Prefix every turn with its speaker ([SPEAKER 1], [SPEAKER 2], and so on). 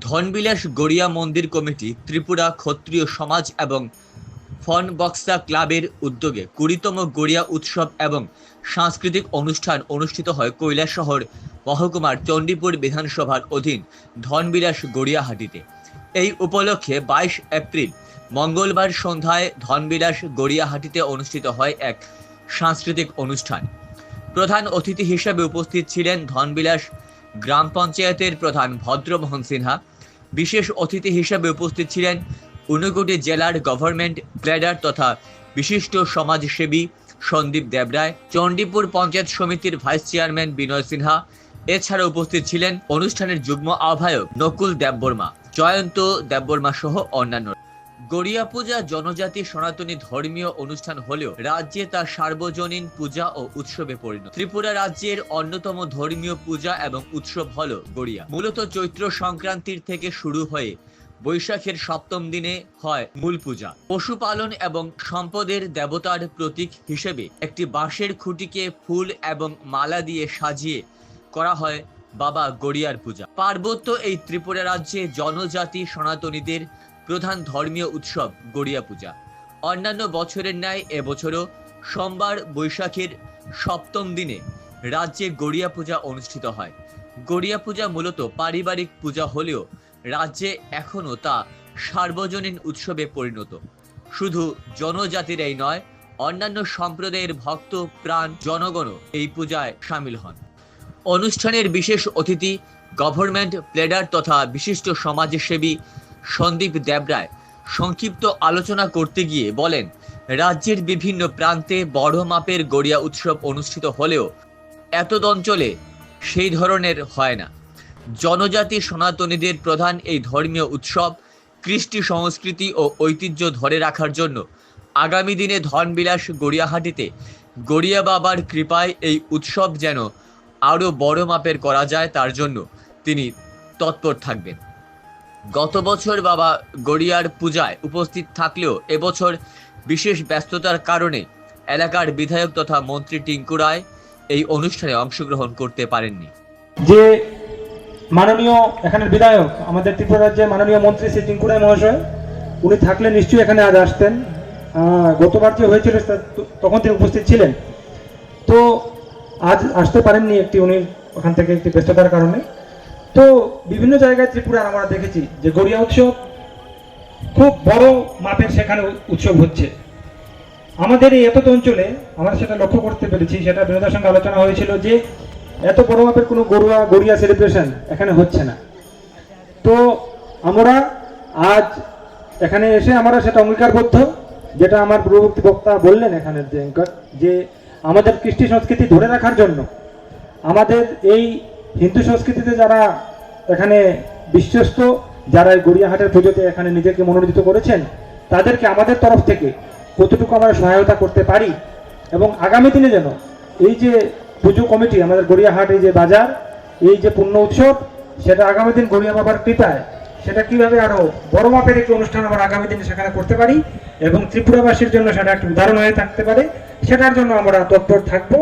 [SPEAKER 1] ধনবিলাস গড়িয়া মন্দির কমিটি, ত্রিপুরা ক্ষত্রিয় সমাজ এবং ফনবক্সা ক্লাবের উদ্যোগে ২০তম গড়িয়া উৎসব এবং সাংস্কৃতিক অনুষ্ঠান অনুষ্ঠিত হয় কৈলাসহর মহকুমার চণ্ডীপুর বিধানসভার অধীন ধনবিলাস গড়িয়াহাটিতে। এই উপলক্ষে ২২ এপ্রিল মঙ্গলবার সন্ধ্যায় ধনবিলাস গড়িয়াহাটিতে অনুষ্ঠিত হয় এক সাংস্কৃতিক অনুষ্ঠান। প্রধান অতিথি হিসেবে উপস্থিত ছিলেন ধনবিলাস গ্রাম পঞ্চায়েতের প্রধান ভদ্রমোহন সিনহা। বিশেষ অতিথি হিসেবে উপস্থিত ছিলেন ঊনকোটি জেলার গভর্নমেন্ট প্লেডার তথা বিশিষ্ট সমাজসেবী সন্দীপ দেবরায়, চণ্ডীপুর পঞ্চায়েত সমিতির ভাইস চেয়ারম্যান বিনয় সিনহা। এছাড়া উপস্থিত ছিলেন অনুষ্ঠানের যুগ্ম আহ্বায়ক নকুল দেববর্মা, জয়ন্ত দেববর্মা সহ অন্যান্য। গড়িয়া পূজা জনজাতি সনাতনী ধর্মীয় অনুষ্ঠান হলেও রাজ্যে তা সার্বজনীন পূজা ও উৎসবে পরিণত। ত্রিপুরা রাজ্যের অন্যতম ধর্মীয় পূজা এবং উৎসব হল গড়িয়া। মূলত চৈত্র সংক্রান্তির থেকে শুরু হয়ে বৈশাখের সপ্তম দিনে হয় মূল পূজা। পশুপালন এবং সম্পদের দেবতার প্রতীক হিসেবে একটি বাঁশের খুঁটিকে ফুল এবং মালা দিয়ে সাজিয়ে করা হয় বাবা গড়িয়ার পূজা। পার্বত্য এই ত্রিপুরা রাজ্যে জনজাতি সনাতনীদের প্রধান ধর্মীয় উৎসব গড়িয়া পূজা। অন্যান্য বছরের ন্যায় এবছরও সোমবার বৈশাখের সপ্তম দিনে রাজ্যে গড়িয়া পূজা অনুষ্ঠিত হয়। গড়িয়া পূজা মূলত পারিবারিক পূজা হলেও রাজ্যে এখনও তা সার্বজনীন উৎসবে পরিণত। শুধু জনজাতিরাই নয়, অন্যান্য সম্প্রদায়ের ভক্ত প্রাণ জনগণও এই পূজায় সামিল হন। অনুষ্ঠানের বিশেষ অতিথি গভর্নমেন্ট প্লেডার তথা বিশিষ্ট সমাজসেবী সন্দীপ দেবরায় সংক্ষিপ্ত আলোচনা করতে গিয়ে বলেন, রাজ্যের বিভিন্ন প্রান্তে বড় মাপের গড়িয়া উৎসব অনুষ্ঠিত হলেও এতদ অঞ্চলে সেই ধরনের হয় না। জনজাতি সনাতনীদের প্রধান এই ধর্মীয় উৎসব কৃষ্টি সংস্কৃতি ও ঐতিহ্য ধরে রাখার জন্য আগামী দিনে ধনবিলাস গড়িয়াহাটিতে গড়িয়া বাবার কৃপায় এই উৎসব যেন আরও বড় মাপের করা যায়, তার জন্য তিনি তৎপর থাকবেন। গত বছর বাবা গড়িয়ার পূজায় উপস্থিত থাকলেও এবছর বিশেষ ব্যস্ততার কারণে এলাকার বিধায়ক তথা মন্ত্রী টিঙ্কু রায় এই অনুষ্ঠানে অংশগ্রহণ করতে পারেননি।
[SPEAKER 2] যে মাননীয় এখানের বিধায়ক আমাদের ত্রিপুরা রাজ্যের মাননীয় মন্ত্রী শ্রী টিঙ্কু রায় মহাশয়, উনি থাকলে নিশ্চয়ই এখানে আজ আসতেন। গতবার যে হয়েছিল তখন তিনি উপস্থিত ছিলেন, তো আজ আসতে পারেননি উনি ওখান থেকে একটি ব্যস্ততার কারণে। তো বিভিন্ন জায়গায় ত্রিপুরার আমরা দেখেছি যে গড়িয়া উৎসব খুব বড় মাপের সেখানে উৎসব হচ্ছে। আমাদের এই এত অঞ্চলে আমরা সেটা লক্ষ্য করতে পেরেছি, সেটা বিনোদের সঙ্গে আলোচনা হয়েছিল যে এত বড় মাপের কোনো গড়িয়া সেলিব্রেশন এখানে হচ্ছে না। তো আমরা আজ এখানে এসে আমরা সেটা অঙ্গীকারবদ্ধ, যেটা আমার পূর্ববর্তী বক্তা বললেন এখানের যে আমাদের কৃষ্টি সংস্কৃতি ধরে রাখার জন্য আমাদের এই হিন্দু সংস্কৃতিতে যারা এখানে বিশ্বস্ত, যারা এই গড়িয়াহাটের পুজোতে এখানে নিজেকে মনোনীত করেছেন, তাদেরকে আমাদের তরফ থেকে কতটুকু আমরা সহায়তা করতে পারি এবং আগামী দিনে যেন এই যে পুজো কমিটি আমাদের গড়িয়াহাট, এই যে বাজার, এই যে পুণ্য উৎসব, সেটা আগামী দিন গড়িয়া বাবার কৃপায় সেটা কিভাবে আরো বড় মাপের একটি অনুষ্ঠান আমরা আগামী দিনে সেখানে করতে পারি এবং ত্রিপুরাবাসীর জন্য সেটা একটা উদাহরণ হয়ে থাকতে পারে, সেটার জন্য আমরা তৎপর থাকবো।